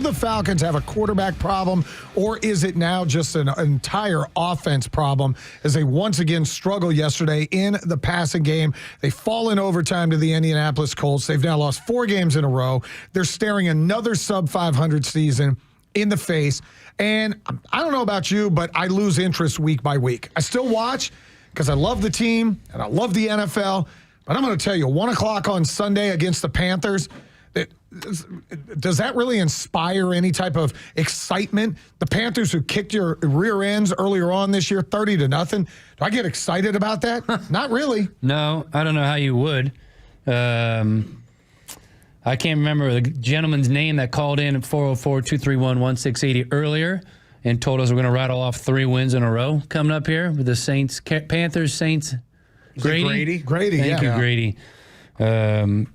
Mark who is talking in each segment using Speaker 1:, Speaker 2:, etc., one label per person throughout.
Speaker 1: the Falcons have a quarterback problem, or is it now just an entire offense problem as they once again struggle yesterday in the passing game? They fall in overtime to the Indianapolis Colts. They've now lost 4 games in a row. They're staring another sub-500 season in the face. And I don't know about you, but I lose interest week by week. I still watch because I love the team and I love the NFL. But I'm going to tell you, 1 o'clock on Sunday against the Panthers, does that really inspire any type of excitement? The Panthers who kicked your rear ends earlier on this year, 30-0. Do I get excited about that? Not really.
Speaker 2: No, I don't know how you would. I can't remember the gentleman's name that called in at 404-231-1680 earlier and told us we're going to rattle off 3 wins in a row coming up here with the Saints, Panthers, Saints. Grady?
Speaker 1: Grady,
Speaker 2: Thank you, Grady.
Speaker 1: The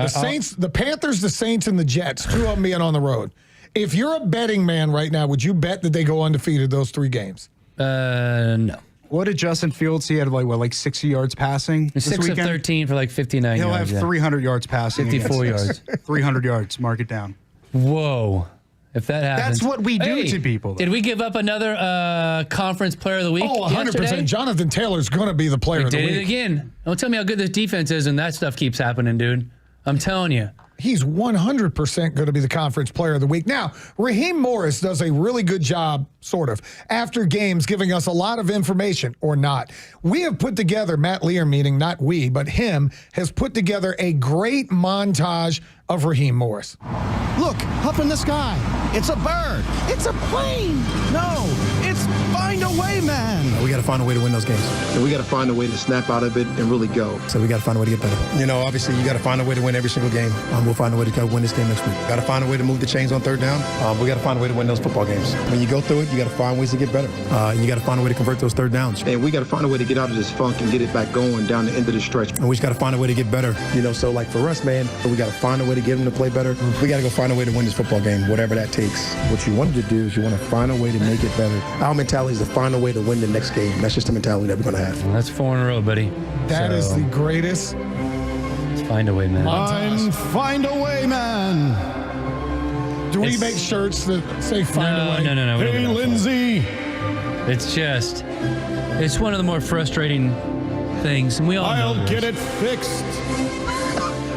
Speaker 1: Saints, the Panthers, the Saints, and the Jets, 2 of them being on the road. If you're a betting man right now, would you bet that they go undefeated those 3 games?
Speaker 2: No.
Speaker 3: What did Justin Fields? He had like 60 yards passing this
Speaker 2: 6
Speaker 3: weekend?
Speaker 2: of 13 for like 59
Speaker 3: He'll
Speaker 2: yards.
Speaker 3: have 300 yards passing.
Speaker 2: 54 yards.
Speaker 3: 300 yards. Mark it down.
Speaker 2: Whoa. If that happens.
Speaker 3: That's what we do to people, though.
Speaker 2: Did we give up another conference player of the week?
Speaker 1: Oh, 100%.
Speaker 2: Yesterday?
Speaker 1: Jonathan Taylor's going to be the player of the week.
Speaker 2: Did it again. Don't tell me how good this defense is and that stuff keeps happening, dude. I'm telling you.
Speaker 1: He's 100% going to be the conference player of the week. Now, Raheem Morris does a really good job, sort of, after games, giving us a lot of information, or not. We have put together, Matt Lear meaning not we, but him, has put together a great montage of Raheem Morris.
Speaker 4: Look, up in the sky. It's a bird. It's a plane. No, it's find a way, man.
Speaker 5: We got to find a way to win those games.
Speaker 6: And we got to find a way to snap out of it and really go.
Speaker 5: So we got to find a way to get better. You know, obviously, you got to find a way to win every single game. We'll find a way to win this game next week. Got to find a way to move the chains on 3rd down. We got to find a way to win those football games. When you go through it, you got to find ways to get better. You got to find a way to convert those 3rd downs.
Speaker 6: And we got to find a way to get out of this funk and get it back going down the end of the stretch.
Speaker 5: And we just got to find a way to get better. You know, so like for us, man, we got to find a way to get them to play better. We got to go find a way to win this football game, whatever that takes. What you wanted to do is you want to find a way to make it better. Our mentality is to find a way to win the next game. That's just the mentality that we're going to have.
Speaker 2: Well, that's 4 in a row, buddy.
Speaker 1: That is the greatest.
Speaker 2: Let's find a way, man.
Speaker 4: Find a way, man.
Speaker 1: Do we make shirts that say find a way?
Speaker 2: No.
Speaker 4: Hey, Lindsay.
Speaker 2: It's one of the more frustrating things, and we all know
Speaker 4: I'll
Speaker 2: this.
Speaker 4: get it fixed.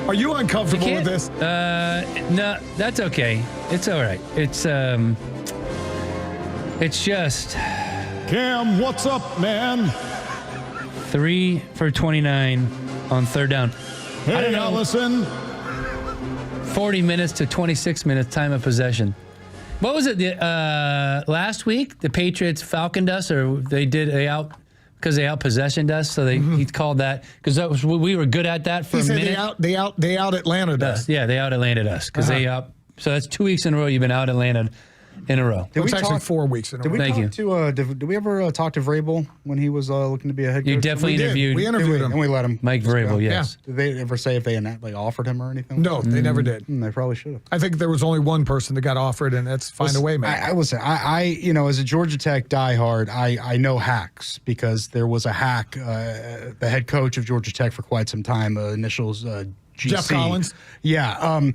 Speaker 1: Are you uncomfortable with this?
Speaker 2: No, that's okay. It's all right. It's just
Speaker 4: Cam, what's up, man?
Speaker 2: 3 for 29 on 3rd down. I don't
Speaker 4: Hey,
Speaker 2: know.
Speaker 4: Allison.
Speaker 2: 40 minutes to 26 minutes time of possession. What was it? Last week, the Patriots falconed us, or they out possessioned us. So he called that because we were good at that for a minute.
Speaker 1: They out Atlanted us.
Speaker 2: Yeah, they out Atlanted us because they out. So that's 2 weeks in a row you've been out Atlanted in a row.
Speaker 1: It's actually 4 weeks in a row.
Speaker 3: Did we ever talk to Vrabel when he was looking to be a head coach?
Speaker 2: You definitely interviewed.
Speaker 1: We interviewed him.
Speaker 3: And we let him.
Speaker 2: Mike Vrabel, yes.
Speaker 3: Did they ever say if they offered him or anything?
Speaker 1: No, they never did.
Speaker 3: They probably should have.
Speaker 1: I think there was only one person that got offered, and that's find a way, man.
Speaker 3: I as a Georgia Tech diehard, I know hacks because there was a hack, the head coach of Georgia Tech for quite some time, initials GC.
Speaker 1: Jeff Collins?
Speaker 3: Yeah.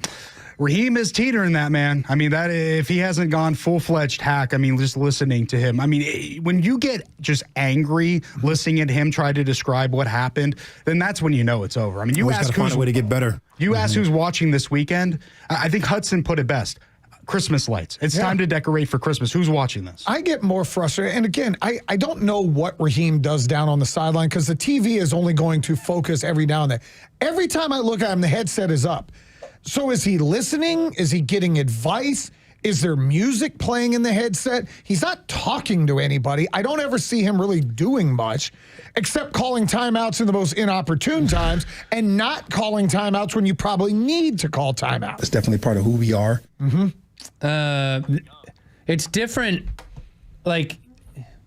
Speaker 3: Raheem is teetering that, man. I mean, that if he hasn't gone full-fledged hack, I mean, just listening to him. I mean, when you get just angry listening at him try to describe what happened, then that's when you know it's over. I mean, you ask
Speaker 5: find a way to get better.
Speaker 3: You ask who's watching this weekend. I think Hudson put it best. Christmas lights. It's time to decorate for Christmas. Who's watching this?
Speaker 1: I get more frustrated. And again, I don't know what Raheem does down on the sideline because the TV is only going to focus every now and then. Every time I look at him, the headset is up. So is he listening? Is he getting advice? Is there music playing in the headset? He's not talking to anybody. I don't ever see him really doing much except calling timeouts in the most inopportune times and not calling timeouts when you probably need to call timeouts.
Speaker 5: That's definitely part of who we are.
Speaker 2: It's different, like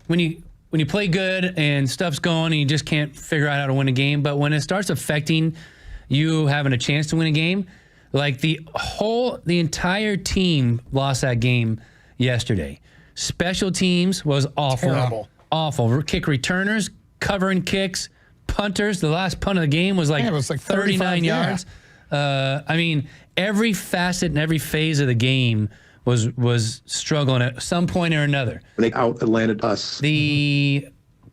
Speaker 2: when you play good and stuff's going and you just can't figure out how to win a game. But when it starts affecting you having a chance to win a game, like the entire team lost that game yesterday. Special teams was awful.
Speaker 1: Terrible.
Speaker 2: Awful. Kick returners, covering kicks, punters. The last punt of the game was like,
Speaker 1: it was like
Speaker 2: 39 yards. I mean, every facet and every phase of the game was struggling at some point or another.
Speaker 6: They out-Atlanted us.
Speaker 2: The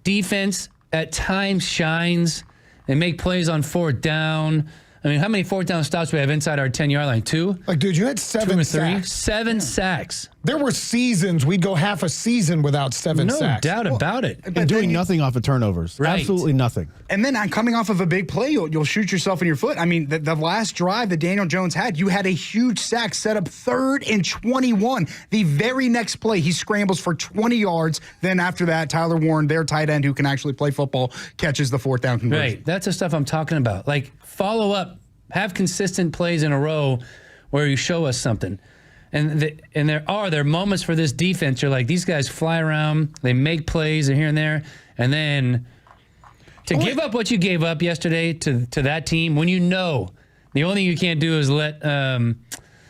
Speaker 2: defense at times shines. They make plays on fourth down. I mean, how many fourth down stops do we have inside our 10-yard line? 2?
Speaker 1: Like, dude, you had 7
Speaker 2: 2 or 3?
Speaker 1: sacks.
Speaker 2: 7 sacks.
Speaker 1: There were seasons we'd go half a season without 7
Speaker 2: No
Speaker 1: sacks.
Speaker 2: doubt about it.
Speaker 4: And doing nothing off of turnovers.
Speaker 2: Right.
Speaker 4: Absolutely nothing.
Speaker 3: And then coming off of a big play, you'll shoot yourself in your foot. I mean, the last drive that Daniel Jones had, you had a huge sack set up 3rd and 21. The very next play, he scrambles for 20 yards. Then after that, Tyler Warren, their tight end who can actually play football, catches the 4th down conversion.
Speaker 2: Right. That's the stuff I'm talking about. Like, follow up. Have consistent plays in a row where you show us something. And there are moments for this defense. You're like, these guys fly around, they make plays and here and there, and then to give up what you gave up yesterday to that team when you know the only thing you can't do is let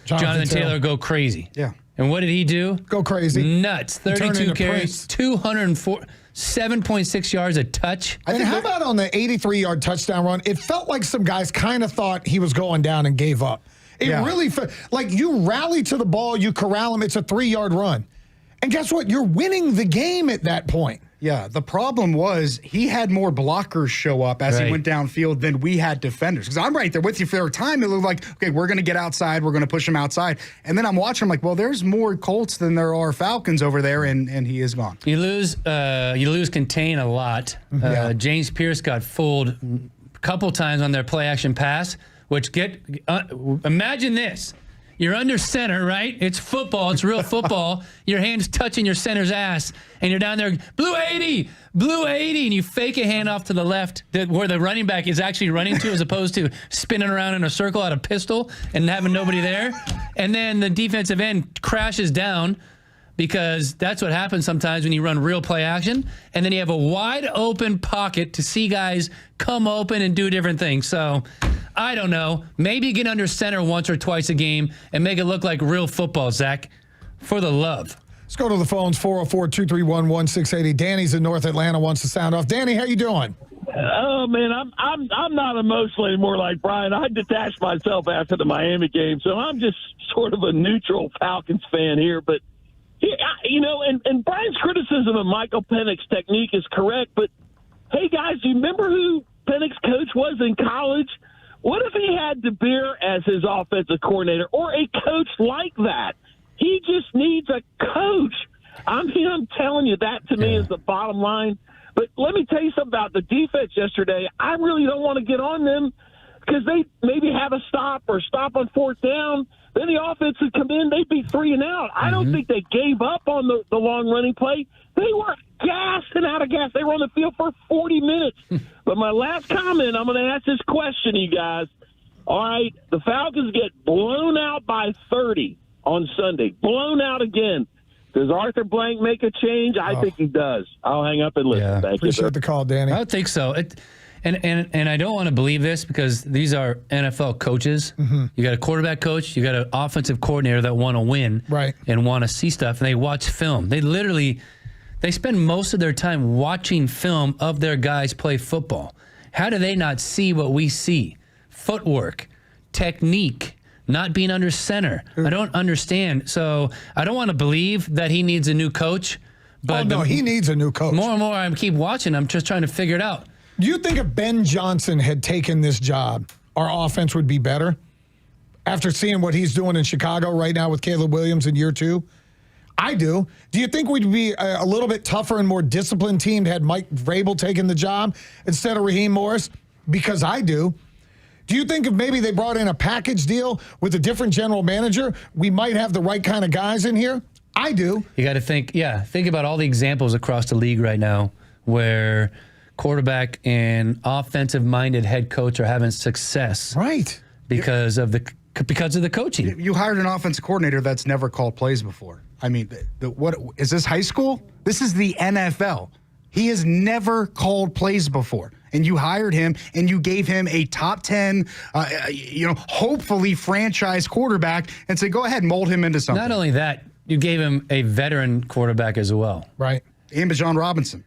Speaker 2: Jonathan Taylor go crazy.
Speaker 3: Yeah.
Speaker 2: And what did he do?
Speaker 1: Go crazy.
Speaker 2: Nuts. 32 carries,
Speaker 1: Prince.
Speaker 2: 204, 7.6 yards a touch.
Speaker 1: And how about on the 83-yard touchdown run? It felt like some guys kind of thought he was going down and gave up. It really felt like you rally to the ball, you corral him, it's a 3-yard run. And guess what? You're winning the game at that point.
Speaker 3: Yeah, the problem was he had more blockers show up as he went downfield than we had defenders. Because I'm right there with you for a time. It looked like, okay, we're going to get outside. We're going to push him outside. And then I'm watching, I'm like, well, there's more Colts than there are Falcons over there, and he is gone.
Speaker 2: You lose contain a lot. James Pierce got fooled a couple times on their play-action pass, which imagine this. You're under center, right? It's football. It's real football. Your hand's touching your center's ass, and you're down there, blue 80, and you fake a handoff to the left where the running back is actually running to as opposed to spinning around in a circle out of pistol and having nobody there. And then the defensive end crashes down because that's what happens sometimes when you run real play action. And then you have a wide open pocket to see guys come open and do different things. So I don't know. Maybe get under center once or twice a game and make it look like real football, Zach, for the love.
Speaker 1: Let's go to the phones, 404-231-1680. Danny's in North Atlanta, wants to sound off. Danny, how you doing?
Speaker 7: Oh man, I'm not emotional anymore like Brian. I detached myself after the Miami game, so I'm just sort of a neutral Falcons fan here. But you know, and Brian's criticism of Michael Penix's technique is correct. But hey, guys, do you remember who Penix's coach was in college? What if he had DeBeer as his offensive coordinator or a coach like that? He just needs a coach. I'm telling you, that to me is the bottom line. But let me tell you something about the defense yesterday. I really don't want to get on them because they maybe have a stop or stop on 4th down. Then the offense would come in, they'd be 3 and out. I don't think they gave up on the long running play. They were gassed and out of gas. They were on the field for 40 minutes. But my last comment, I'm going to ask this question, you guys. All right, the Falcons get blown out by 30 on Sunday. Blown out again. Does Arthur Blank make a change? I think he does. I'll hang up and listen.
Speaker 2: Yeah.
Speaker 7: Thank you, sir.
Speaker 1: Appreciate the call, Danny.
Speaker 2: I would think so. And I don't want to believe this because these are NFL coaches. You got a quarterback coach, you got an offensive coordinator that want to win and want to see stuff, and they watch film. They spend most of their time watching film of their guys play football. How do they not see what we see? Footwork, technique, not being under center. I don't understand. So I don't want to believe that he needs a new coach. But
Speaker 1: no, he needs a new coach.
Speaker 2: More and more I keep watching, I'm just trying to figure it out.
Speaker 1: Do you think if Ben Johnson had taken this job, our offense would be better? After seeing what he's doing in Chicago right now with Caleb Williams in year 2? I do. Do you think we'd be a little bit tougher and more disciplined team had Mike Vrabel taken the job instead of Raheem Morris? Because I do. Do you think if maybe they brought in a package deal with a different general manager, we might have the right kind of guys in here? I do.
Speaker 2: You got to think about all the examples across the league right now where quarterback and offensive-minded head coach are having success.
Speaker 1: Right.
Speaker 2: Because of the coaching.
Speaker 3: You hired an offensive coordinator that's never called plays before. I mean, what is this, high school? This is the NFL. He has never called plays before. And you hired him, and you gave him a top 10, hopefully franchise quarterback, and said, go ahead, mold him into something.
Speaker 2: Not only that, you gave him a veteran quarterback as well.
Speaker 1: Right.
Speaker 3: And Bijan Robinson.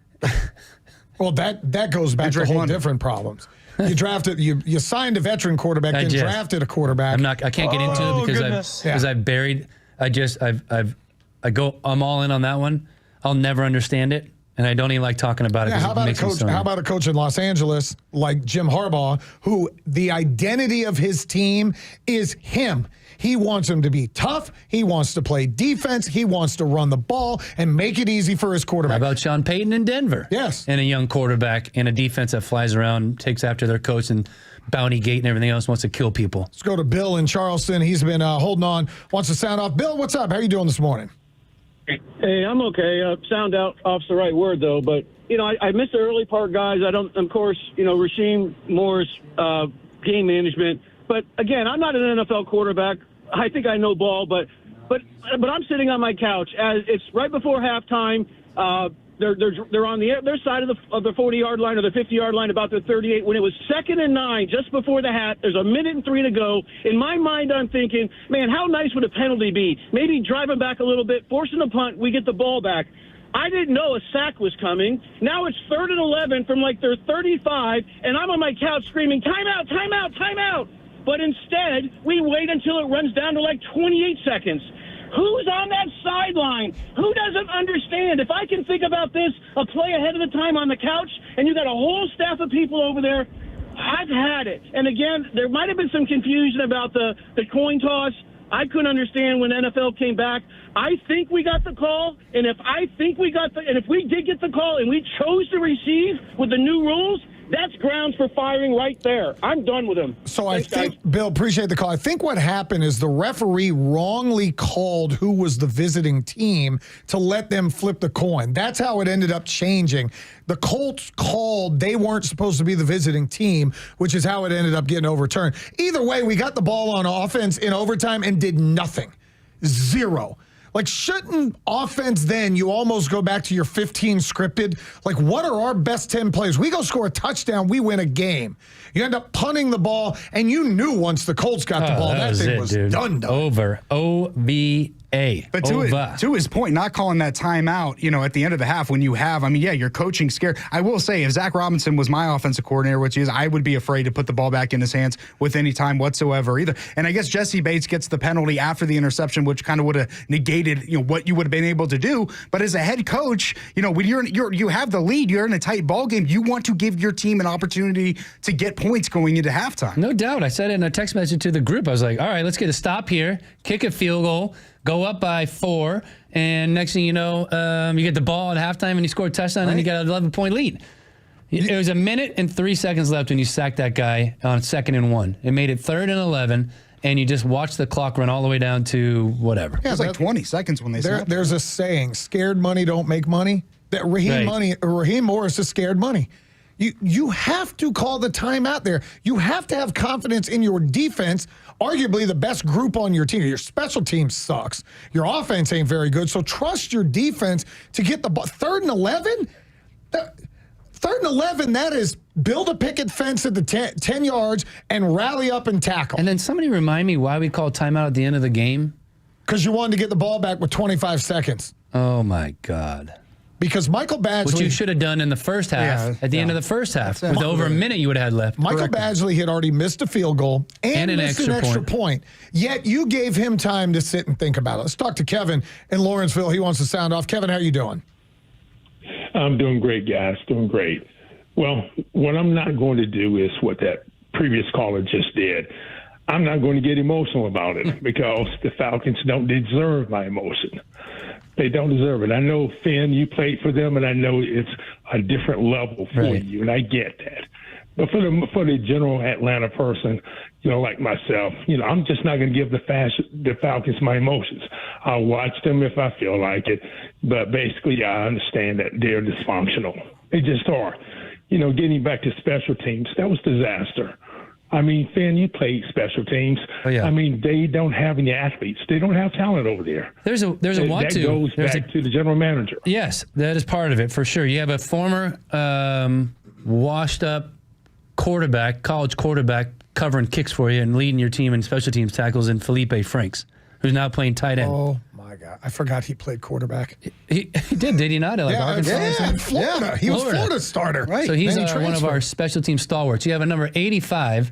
Speaker 1: Well, that goes back to whole different problems. You signed a veteran quarterback, then drafted a quarterback.
Speaker 2: I can't get into it because I've buried. I'm all in on that one. I'll never understand it, and I don't even like talking about it.
Speaker 1: Yeah, how about a coach in Los Angeles like Jim Harbaugh, who the identity of his team is him. He wants him to be tough. He wants to play defense. He wants to run the ball and make it easy for his quarterback.
Speaker 2: How about Sean Payton in Denver?
Speaker 1: Yes.
Speaker 2: And a young quarterback and a defense that flies around, takes after their coach and Bounty Gate and everything else, wants to kill people.
Speaker 1: Let's go to Bill in Charleston. He's been holding on, wants to sound off. Bill, what's up? How are you doing this morning?
Speaker 8: Hey, I'm okay. Sound out off's the right word, though. But, I missed the early part, guys. Of course, Rasheem Moore's game management. But, again, I'm not an NFL quarterback. I think I know ball, but I'm sitting on my couch as it's right before halftime. They're on their side of the 40-yard line or the 50-yard line, about the 38. When it was 2nd and 9, just before the hat, there's 1:03 to go. In my mind, I'm thinking, man, how nice would a penalty be? Maybe driving back a little bit, forcing a punt, we get the ball back. I didn't know a sack was coming. Now it's 3rd and 11 from like their 35, and I'm on my couch screaming, timeout, timeout, timeout. But instead, we wait until it runs down to like 28 seconds. Who's on that sideline? Who doesn't understand? If I can think about this a play ahead of the time on the couch, and you got a whole staff of people over there, I've had it. And again, there might have been some confusion about the coin toss. I couldn't understand when NFL came back. I think we got the call, and if we did get the call and we chose to receive with the new rules, that's grounds for firing right there. I'm done with him.
Speaker 1: So
Speaker 8: Thanks,
Speaker 1: I think,
Speaker 8: guys.
Speaker 1: Bill, appreciate the call. I think what happened is the referee wrongly called who was the visiting team to let them flip the coin. That's how it ended up changing. The Colts called they weren't supposed to be the visiting team, which is how it ended up getting overturned. Either way, we got the ball on offense in overtime and did nothing. Zero. Like, shouldn't offense then, you almost go back to your 15 scripted? Like, what are our best 10 plays? We go score a touchdown, we win a game. You end up punting the ball, and you knew once the Colts got the ball, that thing was done.
Speaker 2: Over. O-V-A.
Speaker 3: But to his point, not calling that timeout, at the end of the half when you have, you're coaching scared. I will say, if Zach Robinson was my offensive coordinator, which he is, I would be afraid to put the ball back in his hands with any time whatsoever either. And I guess Jesse Bates gets the penalty after the interception, which kind of would have negated, what you would have been able to do. But as a head coach, when you have the lead, you're in a tight ball game, you want to give your team an opportunity to get points going into halftime.
Speaker 2: No doubt. I said it in a text message to the group. I was like, all right, let's get a stop here, kick a field goal, go up by 4, and next thing you know, you get the ball at halftime and you score a touchdown and you got an 11-point lead. It was 1 minute and 3 seconds left when you sacked that guy on 2nd and 1. It made it 3rd and 11, and you just watched the clock run all the way down to whatever.
Speaker 3: Yeah, it was like 20 seconds when they snapped.
Speaker 1: There's a saying, scared money don't make money. That Raheem Morris is scared money. You have to call the timeout there. You have to have confidence in your defense, arguably the best group on your team. Your special team sucks. Your offense ain't very good, so trust your defense to get the ball. 3rd and 11? 3rd and 11, that is build a picket fence at the 10 yards and rally up and tackle.
Speaker 2: And then somebody remind me why we called timeout at the end of the game?
Speaker 1: Because you wanted to get the ball back with 25 seconds.
Speaker 2: Oh, my God.
Speaker 1: Because Michael Badgley...
Speaker 2: Which you should have done in the first half, at the end of the first half. With over a minute you would have had left.
Speaker 1: Michael Badgley had already missed a field goal and missed an extra point. Yet you gave him time to sit and think about it. Let's talk to Kevin in Lawrenceville. He wants to sound off. Kevin, how are you doing?
Speaker 9: I'm doing great, guys. Doing great. Well, what I'm not going to do is what that previous caller just did. I'm not going to get emotional about it because the Falcons don't deserve my emotion. They don't deserve it. I know, Finn, you played for them, and I know it's a different level for you, and I get that. But for the general Atlanta person, like myself, I'm just not going to give the Falcons my emotions. I'll watch them if I feel like it, but basically I understand that they're dysfunctional. They just are. Getting back to special teams, that was disaster. Finn, you played special teams.
Speaker 2: Oh, yeah.
Speaker 9: They don't have any athletes. They don't have talent over there.
Speaker 2: There's a want to.
Speaker 9: That goes back to the general manager.
Speaker 2: Yes, that is part of it for sure. You have a former washed-up quarterback, college quarterback, covering kicks for you and leading your team in special teams tackles in Felipe Franks, who's now playing tight end.
Speaker 1: Oh, my my God. I forgot he played quarterback.
Speaker 2: He did he not? Like Arkansas?
Speaker 1: Florida. He was Florida's starter.
Speaker 3: Right.
Speaker 2: So he's one of our special team stalwarts. You have a number 85.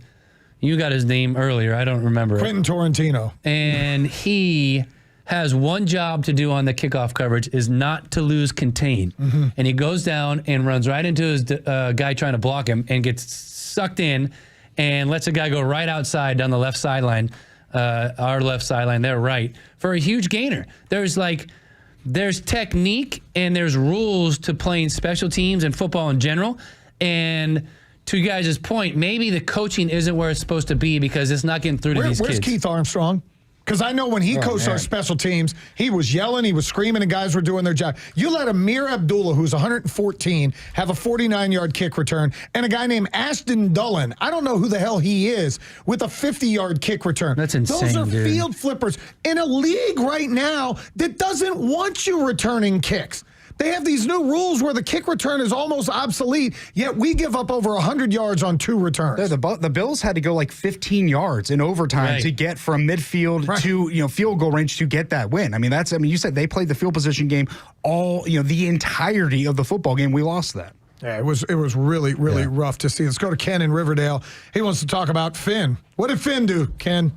Speaker 2: You got his name earlier. I don't remember
Speaker 1: Quentin Torrentino.
Speaker 2: And he has one job to do on the kickoff coverage is not to lose contain. And he goes down and runs right into his guy trying to block him and gets sucked in and lets a guy go right outside down the left sideline, our left sideline, their right, for a huge gainer. There's technique and there's rules to playing special teams and football in general. And to you guys' point, maybe the coaching isn't where it's supposed to be because it's not getting through to these kids.
Speaker 1: Where's Keith Armstrong? Because I know when he coached our special teams, he was yelling, he was screaming, and guys were doing their job. You let Amir Abdullah, who's 114, have a 49-yard kick return, and a guy named Ashton Dullen, I don't know who the hell he is, with a 50-yard kick return.
Speaker 2: That's insane,
Speaker 1: Those are
Speaker 2: dude.
Speaker 1: field flippers in a league right now that doesn't want you returning kicks. They have these new rules where the kick return is almost obsolete, yet we give up over 100 yards on 2 returns.
Speaker 3: The Bills had to go like 15 yards in overtime to get from midfield to field goal range to get that win. I mean, you said they played the field position game all the entirety of the football game. We lost that.
Speaker 1: Yeah, it was really rough to see. Let's go to Ken in Riverdale. He wants to talk about Finn. What did Finn do, Ken?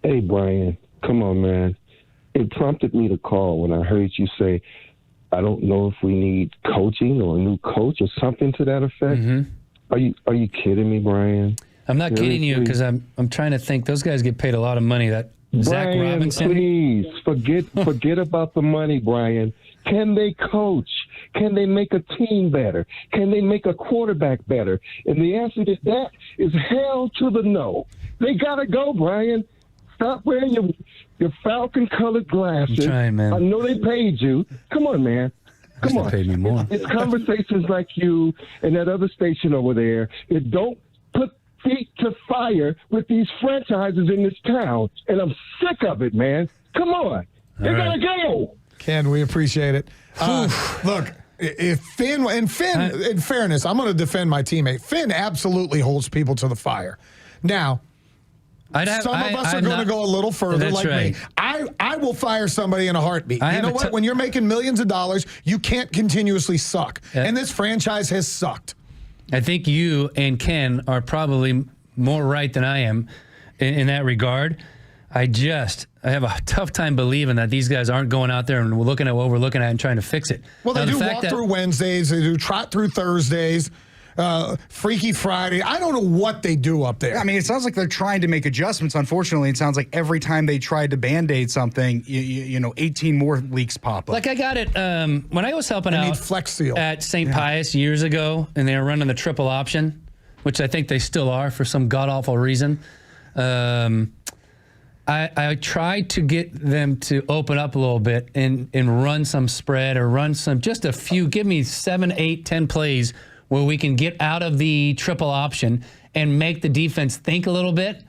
Speaker 10: Hey, Brian, come on, man. It prompted me to call when I heard you say, I don't know if we need coaching or a new coach or something to that effect. Are you kidding me, Brian?
Speaker 2: I'm not kidding you because I'm trying to think. Those guys get paid a lot of money. That Zach
Speaker 10: Brian,
Speaker 2: Robinson.
Speaker 10: Please forget about the money, Brian. Can they coach? Can they make a team better? Can they make a quarterback better? And the answer to that is hell to the no. They gotta go, Brian. Stop wearing your Falcon-colored glasses.
Speaker 2: I'm trying, man.
Speaker 10: I know they paid you. Come on, man. Come on.
Speaker 2: They paid me more.
Speaker 10: It's conversations like you and that other station over there that don't put feet to fire with these franchises in this town. And I'm sick of it, man. Come on. They gotta go.
Speaker 1: Ken, we appreciate it. Look, if Finn, in fairness, I'm going to defend my teammate. Finn absolutely holds people to the fire. Now, some of us are going to go a little further like me. I will fire somebody in a heartbeat. You know what? When you're making millions of dollars, you can't continuously suck. And this franchise has sucked.
Speaker 2: I think you and Ken are probably more right than I am in that regard. I have a tough time believing that these guys aren't going out there and looking at what we're looking at and trying to fix it.
Speaker 1: Well, they do walk through Wednesdays. They do trot through Thursdays. Freaky Friday. I don't know what they do up there.
Speaker 3: I mean, it sounds like they're trying to make adjustments. Unfortunately, it sounds like every time they tried to Band-Aid something, 18 more leaks pop up.
Speaker 2: Like I got it when I was helping out
Speaker 1: Flex Seal
Speaker 2: at St. Pius years ago, and they were running the triple option, which I think they still are for some god-awful reason. I tried to get them to open up a little bit and run some spread or run just a few. Give me 7, 8, 10 plays where we can get out of the triple option and make the defense think a little bit,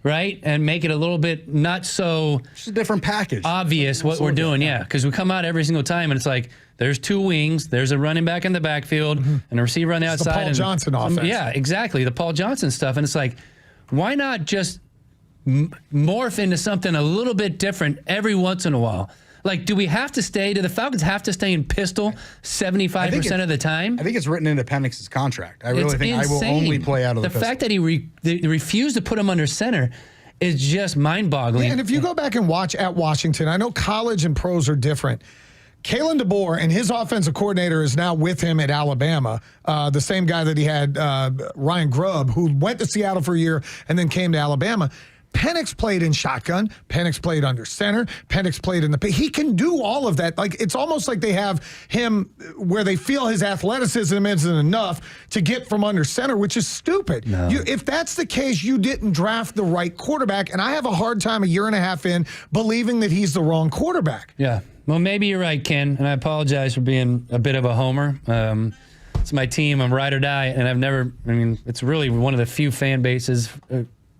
Speaker 2: right? And make it a little bit not so
Speaker 3: just a different package.
Speaker 2: Obvious what we're doing, because we come out every single time and it's like there's 2 wings, there's a running back in the backfield and a receiver on the outside.
Speaker 1: The Paul Johnson offense.
Speaker 2: Yeah, exactly, the Paul Johnson stuff. And it's like, why not just morph into something a little bit different every once in a while? Like, do we have to do the Falcons have to stay in pistol 75% of the time?
Speaker 3: I think it's written into Penix's contract. I really think
Speaker 2: insane.
Speaker 3: I will only play out of the
Speaker 2: pistol. The fact that they refused to put him under center is just mind-boggling.
Speaker 1: Yeah, and if you go back and watch at Washington, I know college and pros are different. Kalen DeBoer and his offensive coordinator is now with him at Alabama, the same guy that he had, Ryan Grubb, who went to Seattle for a year and then came to Alabama. Penix played in shotgun. Penix played under center. Penix played in the... He can do all of that. Like, it's almost like they have him where they feel his athleticism isn't enough to get from under center, which is stupid.
Speaker 2: No.
Speaker 1: If that's the case, you didn't draft the right quarterback, and I have a hard time a year and a half in believing that he's the wrong quarterback.
Speaker 2: Yeah. Well, maybe you're right, Ken, and I apologize for being a bit of a homer. It's my team. I'm ride or die, and it's really one of the few fan bases...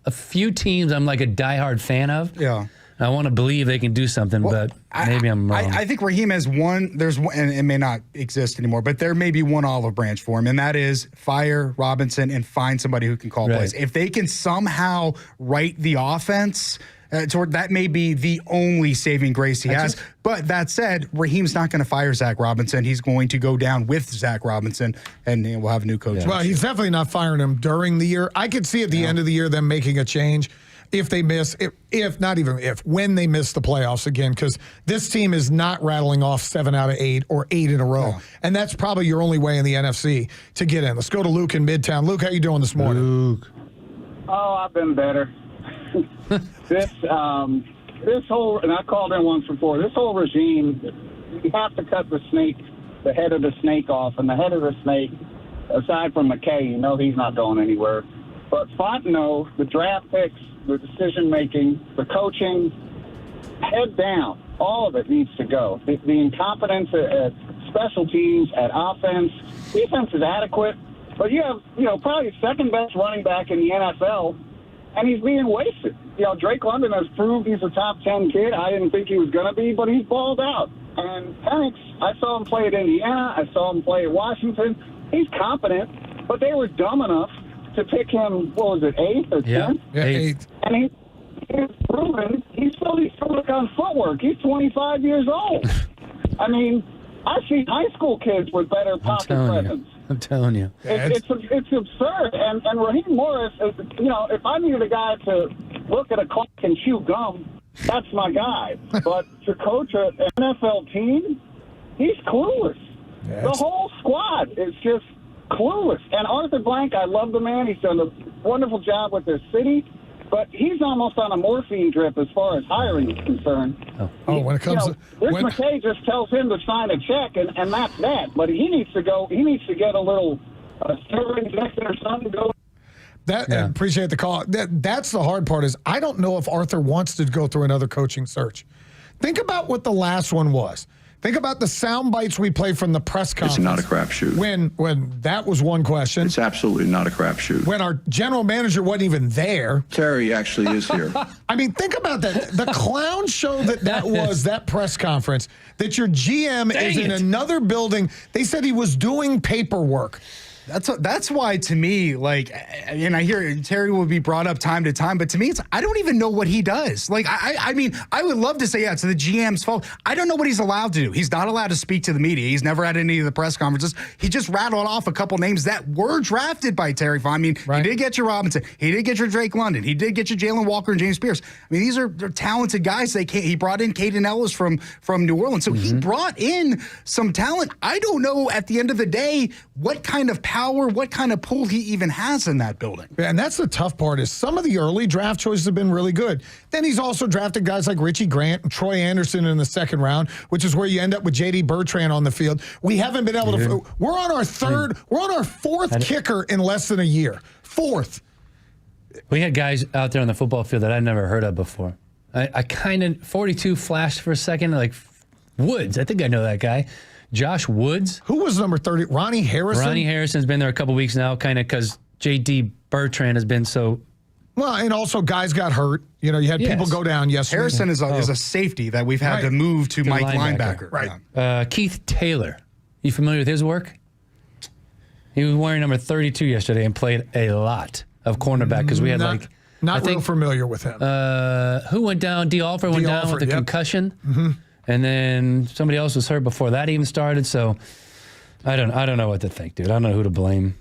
Speaker 2: a few teams I'm like a diehard fan of.
Speaker 3: Yeah.
Speaker 2: I want to believe they can do something, but maybe I'm wrong.
Speaker 3: I think Raheem has one, and it may not exist anymore, but there may be one olive branch for him, and that is fire Robinson and find somebody who can call plays. If they can somehow right the offense, That may be the only saving grace he has. But that said, Raheem's not going to fire Zach Robinson. He's going to go down with Zach Robinson, and we'll have a new coach.
Speaker 1: Well, he's definitely not firing him during the year. I could see at the end of the year them making a change if they miss, when they miss the playoffs again, because this team is not rattling off 7 out of 8 or 8 in a row. Yeah. And that's probably your only way in the NFC to get in. Let's go to Luke in Midtown. Luke, how you doing this morning?
Speaker 11: Luke. Oh, I've been better. This whole, and I called in once before, this whole regime, you have to cut the head of the snake off. And the head of the snake, aside from McKay, he's not going anywhere. But Fontenot, the draft picks, the decision-making, the coaching, head down. All of it needs to go. The incompetence at special teams, at offense. Defense is adequate, but you have, probably the second-best running back in the NFL, and he's being wasted. Drake London has proved he's a top 10 kid. I didn't think he was going to be, but he's balled out. And Penix, I saw him play at Indiana. I saw him play at Washington. He's competent, but they were dumb enough to pick him, 8th or 10th?
Speaker 1: Yeah, 8th.
Speaker 11: And he's proven he's still work on footwork. He's 25 years old. I mean, I've seen high school kids with better pocket presence.
Speaker 2: I'm telling you.
Speaker 11: It's absurd. And Raheem Morris, if I needed a guy to look at a clock and chew gum, that's my guy. But to coach an NFL team, he's clueless. Yes. The whole squad is just clueless. And Arthur Blank, I love the man. He's done a wonderful job with this city, but he's almost on a morphine drip as far as hiring is concerned.
Speaker 1: When it comes to
Speaker 11: Rick McKay just tells him to sign a check, and that's that. But he needs to go. He needs to get a little steroid injection or something to go.
Speaker 1: Appreciate the call. That's the hard part is I don't know if Arthur wants to go through another coaching search. Think about what the last one was. Think about the sound bites we played from the press conference.
Speaker 12: It's not a crapshoot.
Speaker 1: When that was one question.
Speaker 12: It's absolutely not a crapshoot.
Speaker 1: When our general manager wasn't even there.
Speaker 12: Terry actually is here.
Speaker 1: I mean, think about that. The clown show that was, that press conference, that your GM is in another building. They said he was doing paperwork.
Speaker 3: That's why, to me, and I hear Terry will be brought up time to time, but to me, I don't even know what he does. I mean, I would love to say, it's the GM's fault. I don't know what he's allowed to do. He's not allowed to speak to the media. He's never had any of the press conferences. He just rattled off a couple names that were drafted by Terry Fine. I mean, He did get your Robinson. He did get your Drake London. He did get your Jalen Walker and James Pierce. I mean, they're talented guys. He brought in Caden Ellis from New Orleans. So he brought in some talent. I don't know at the end of the day what kind of power, what kind of pull he even has in that building.
Speaker 1: Yeah, and that's the tough part is some of the early draft choices have been really good. Then he's also drafted guys like Richie Grant and Troy Anderson in the second round, which is where you end up with J.D. Bertrand on the field. We haven't been able to. We're on our fourth kicker in less than a year. Fourth.
Speaker 2: We had guys out there on the football field that I'd never heard of before. I kind of 42 flashed for a second, like Woods. I think I know that guy. Josh Woods.
Speaker 1: Who was number 30? Ronnie Harrison?
Speaker 2: Ronnie Harrison's been there a couple weeks now, kind of because J.D. Bertrand has been so...
Speaker 1: Well, and also guys got hurt. You had people go down yesterday.
Speaker 3: Harrison is a safety that we've had to move to Mike linebacker.
Speaker 1: Right.
Speaker 2: Keith Taylor. You familiar with his work? He was wearing number 32 yesterday and played a lot of cornerback because we had
Speaker 1: Not real familiar with him.
Speaker 2: Who went down? D. Alford went down with a concussion.
Speaker 1: Mm-hmm.
Speaker 2: And then somebody else was hurt before that even started. So I don't know what to think, dude. I don't know who to blame.